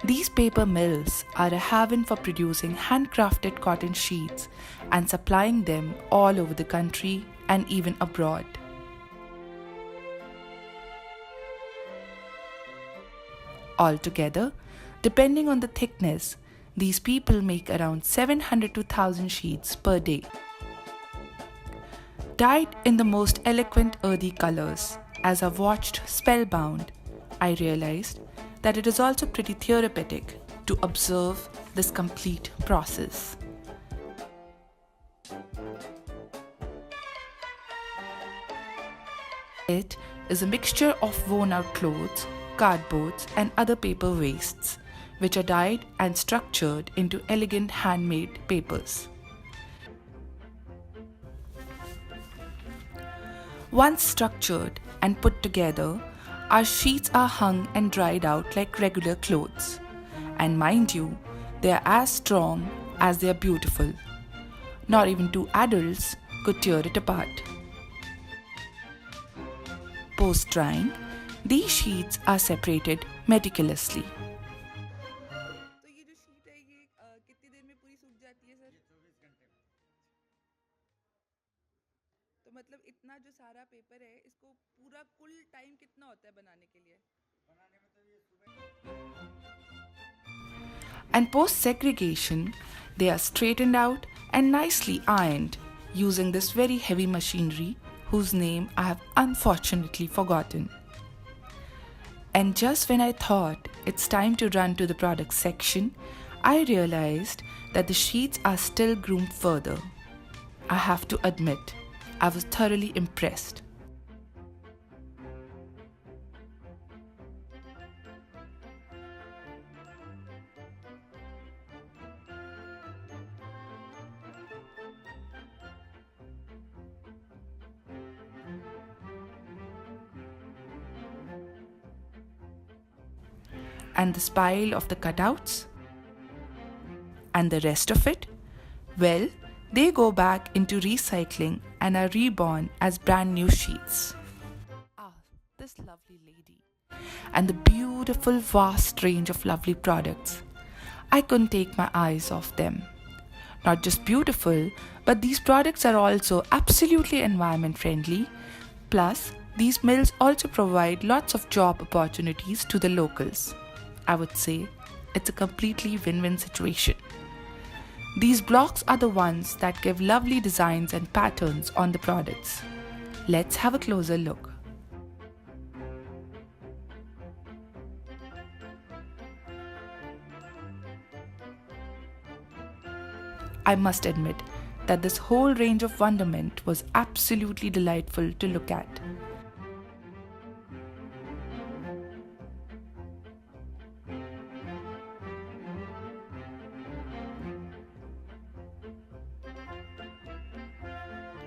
These paper mills are a haven for producing handcrafted cotton sheets and supplying them all over the country and even abroad. Altogether, depending on the thickness, these people make around 700 to 1000 sheets per day. Dyed in the most eloquent earthy colors, as I watched spellbound, I realized that it is also pretty therapeutic to observe this complete process. It is a mixture of worn out clothes, cardboards, and other paper wastes, which are dyed and structured into elegant handmade papers. Once structured and put together, our sheets are hung and dried out like regular clothes. And mind you, they are as strong as they are beautiful. Not even two adults could tear it apart. Post drying, these sheets are separated meticulously. तो ये जो sheet है ये कितनी देर में पूरी सूख जाती है सर? तो मतलब इतना जो सारा पेपर है इसको पूरा कुल टाइम कितना होता है बनाने के लिए? And post segregation, they are straightened out and nicely ironed using this very heavy machinery whose name I have unfortunately forgotten. And just when I thought it's time to run to the product section, I realized that the sheets are still groomed further. I have to admit, I was thoroughly impressed. And this pile of the cutouts? And the rest of it? Well, they go back into recycling and are reborn as brand new sheets. Ah, this lovely lady. And the beautiful, vast range of lovely products. I couldn't take my eyes off them. Not just beautiful, but these products are also absolutely environment friendly. Plus, these mills also provide lots of job opportunities to the locals. I would say it's a completely win-win situation. These blocks are the ones that give lovely designs and patterns on the products. Let's have a closer look. I must admit that this whole range of wonderment was absolutely delightful to look at.